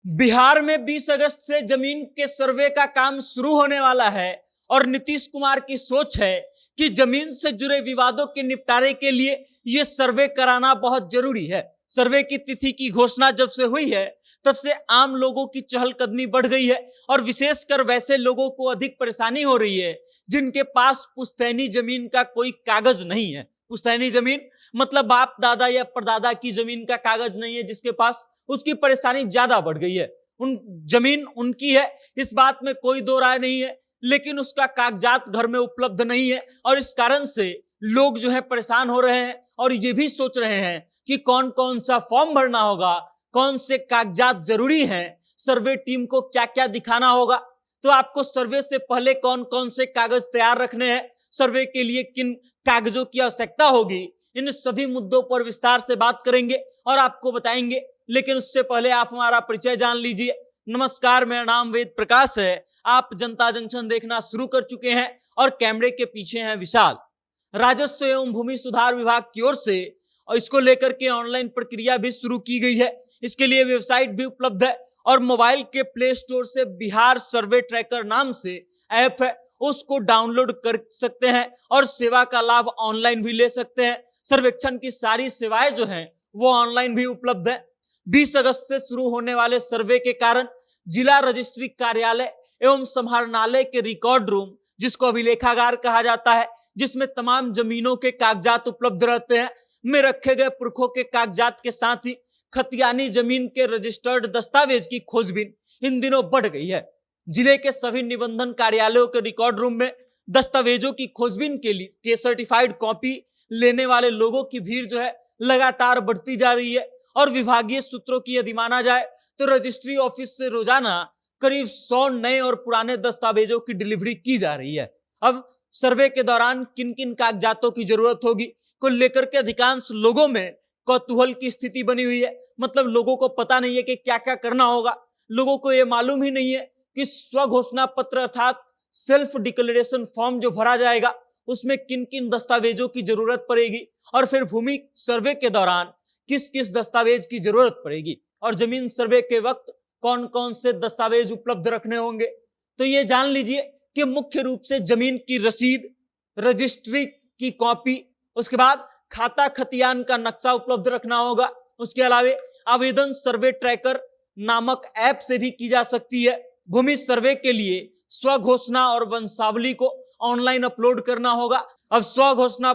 बिहार में 20 अगस्त से जमीन के सर्वे का काम शुरू होने वाला है और नीतीश कुमार की सोच है कि जमीन से जुड़े विवादों के निपटारे के लिए यह सर्वे कराना बहुत जरूरी है। सर्वे की तिथि की घोषणा जब से हुई है तब से आम लोगों की चहलकदमी बढ़ गई है और विशेषकर वैसे लोगों को अधिक परेशानी हो रही है जिनके पास पुश्तैनी जमीन का कोई कागज नहीं है। पुश्तैनी जमीन मतलब बाप दादा या परदादा की जमीन का कागज नहीं है जिसके पास, उसकी परेशानी ज्यादा बढ़ गई है। उन जमीन उनकी है, इस बात में कोई दो राय नहीं है, लेकिन उसका कागजात घर में उपलब्ध नहीं है और इस कारण से लोग जो है परेशान हो रहे हैं और ये भी सोच रहे हैं कि कौन कौन सा फॉर्म भरना होगा, कौन से कागजात जरूरी हैं, सर्वे टीम को क्या क्या दिखाना होगा। तो आपको सर्वे से पहले कौन कौन से कागज तैयार रखने हैं, सर्वे के लिए किन कागजों की आवश्यकता होगी, इन सभी मुद्दों पर विस्तार से बात करेंगे और आपको बताएंगे। लेकिन उससे पहले आप हमारा परिचय जान लीजिए। नमस्कार, मेरा नाम वेद प्रकाश है। आप जनता जंक्शन देखना शुरू कर चुके हैं और कैमरे के पीछे हैं विशाल। राजस्व एवं भूमि सुधार विभाग की ओर से और इसको लेकर के ऑनलाइन प्रक्रिया भी शुरू की गई है। इसके लिए वेबसाइट भी उपलब्ध है और मोबाइल के प्ले स्टोर से बिहार सर्वे ट्रैकर नाम से ऐप है, उसको डाउनलोड कर सकते हैं और सेवा का लाभ ऑनलाइन भी ले सकते हैं। सर्वेक्षण की सारी सेवाएं जो हैं वो ऑनलाइन भी उपलब्ध है। 20 अगस्त से शुरू होने वाले सर्वे के कारण जिला रजिस्ट्री कार्यालय एवं समाहरणालय के रिकॉर्ड रूम, जिसको अभिलेखागार कहा जाता है, जिसमें तमाम जमीनों के कागजात उपलब्ध रहते हैं, में रखे गए पुरखों के कागजात के साथ ही खतियानी जमीन के रजिस्टर्ड दस्तावेज की खोजबीन इन दिनों बढ़ गई है। जिले के सभी निबंधन कार्यालयों के रिकॉर्ड रूम में दस्तावेजों की खोजबीन के लिए सर्टिफाइड कॉपी लेने वाले लोगों की भीड़ जो है लगातार बढ़ती जा रही है और विभागीय सूत्रों की यदि माना जाए तो रजिस्ट्री ऑफिस से रोजाना करीब 100 नए और पुराने दस्तावेजों की डिलीवरी की जा रही है। अब सर्वे के दौरान किन किन कागजातों की जरूरत होगी को लेकर के अधिकांश लोगों में कौतूहल की स्थिति बनी हुई है। मतलब लोगों को पता नहीं है कि क्या क्या करना होगा। लोगों को यह मालूम ही नहीं है कि स्वघोषणा पत्र अर्थात सेल्फ डिक्लेरेशन फॉर्म जो भरा जाएगा उसमें किन किन दस्तावेजों की जरूरत पड़ेगी और फिर भूमि सर्वे के दौरान किस किस दस्तावेज की जरूरत पड़ेगी और जमीन सर्वे के वक्त कौन कौन से दस्तावेज उपलब्ध रखने होंगे। तो ये जान लीजिए कि मुख्य रूप से जमीन की रसीद, रजिस्ट्री की कॉपी, उसके बाद खाता खतियान का नक्शा उपलब्ध रखना होगा। उसके अलावा आवेदन सर्वे ट्रैकर नामक ऐप से भी की जा सकती है। भूमि सर्वे के लिए स्वघोषणा और वंशावली को ऑनलाइन अपलोड करना होगा। अब स्वघोषणा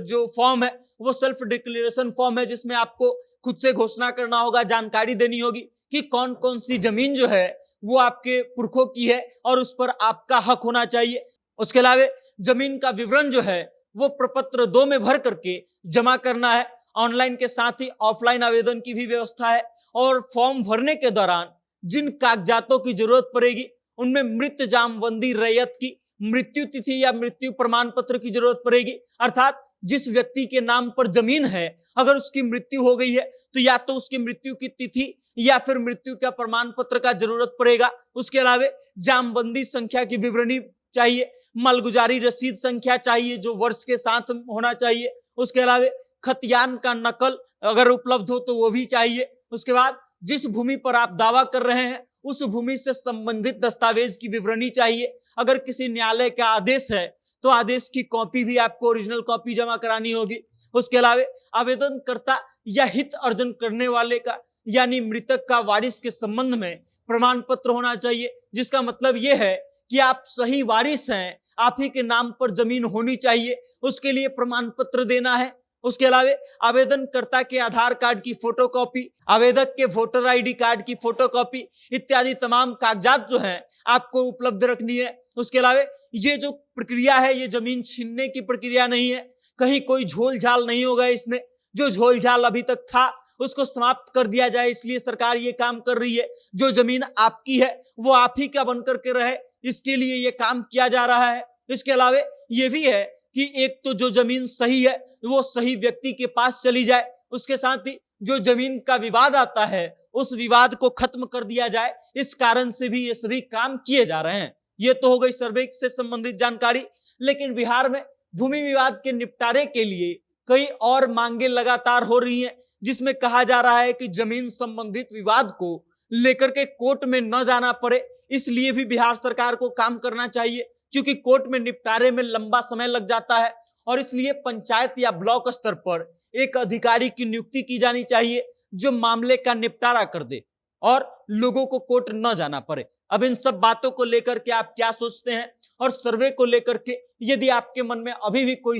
जो फॉर्म है वो सेल्फ डिक्लेरेशन फॉर्म है, जिसमें आपको खुद से घोषणा करना होगा, जानकारी देनी होगी कि कौन कौन सी जमीन जो है वो आपके पुरखों की है और उस पर आपका हक होना चाहिए। उसके अलावा जमीन का विवरण जो है वो प्रपत्र 2 में भर करके जमा करना है। ऑनलाइन के साथ ही ऑफलाइन आवेदन की भी व्यवस्था है और फॉर्म भरने के दौरान जिन कागजातों की जरूरत पड़ेगी उनमें मृत जामबंदी रैयत की मृत्यु तिथि या मृत्यु प्रमाण पत्र की जरूरत पड़ेगी। अर्थात जिस व्यक्ति के नाम पर जमीन है अगर उसकी मृत्यु हो गई है तो या तो उसकी मृत्यु की तिथि या फिर मृत्यु का प्रमाण पत्र का जरूरत पड़ेगा। उसके अलावा जामबंदी संख्या की विवरणी चाहिए, मालगुजारी रसीद संख्या चाहिए जो वर्ष के साथ होना चाहिए। उसके अलावा खतियान का नकल अगर उपलब्ध हो तो वो भी चाहिए। उसके बाद जिस भूमि पर आप दावा कर रहे हैं उस भूमि से संबंधित दस्तावेज की विवरणी चाहिए। अगर किसी न्यायालय का आदेश है तो आदेश की कॉपी भी आपको ओरिजिनल कॉपी जमा करानी होगी। उसके अलावा आवेदनकर्ता या हित अर्जन करने वाले का यानी मृतक का वारिस के संबंध में प्रमाण पत्र होना चाहिए, जिसका मतलब यह है कि आप सही वारिस हैं, आप ही के नाम पर जमीन होनी चाहिए, उसके लिए प्रमाण पत्र देना है। उसके अलावा आवेदनकर्ता के आधार कार्ड की फोटोकॉपी, आवेदक के वोटर आईडी कार्ड की फोटोकॉपी इत्यादि तमाम कागजात जो हैं आपको उपलब्ध रखनी है। उसके अलावा ये जो प्रक्रिया है ये जमीन छीनने की प्रक्रिया नहीं है, कहीं कोई झोल झाल नहीं होगा। इसमें जो झोल झाल अभी तक था उसको समाप्त कर दिया जाए, इसलिए सरकार ये काम कर रही है। जो जमीन आपकी है वो आप ही का बनकर के रहे, इसके लिए ये काम किया जा रहा है। इसके अलावा ये भी है कि एक तो जो जमीन सही है वो सही व्यक्ति के पास चली जाए, उसके साथ ही जो जमीन का विवाद आता है उस विवाद को खत्म कर दिया जाए। इस कारण से भी ये सभी काम किए जा रहे हैं। ये तो हो गई सर्वे से संबंधित जानकारी। लेकिन बिहार में भूमि विवाद के निपटारे के लिए कई और मांगे लगातार हो रही हैं, जिसमें कहा जा रहा है कि जमीन संबंधित विवाद को लेकर के कोर्ट में न जाना पड़े, इसलिए भी बिहार सरकार को काम करना चाहिए, क्योंकि कोर्ट में निपटारे में लंबा समय लग जाता है। और इसलिए पंचायत या ब्लॉक स्तर पर एक अधिकारी की नियुक्ति की जानी चाहिए जो मामले का निपटारा कर दे और लोगों को कोर्ट न जाना पड़े। अब इन सब बातों को लेकर के आप क्या सोचते हैं, और सर्वे को लेकर के यदि आपके मन में अभी भी कोई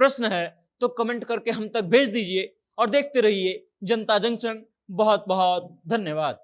प्रश्न है तो कमेंट करके हम तक भेज दीजिए और देखते रहिए जनता जंक्शन। बहुत बहुत धन्यवाद।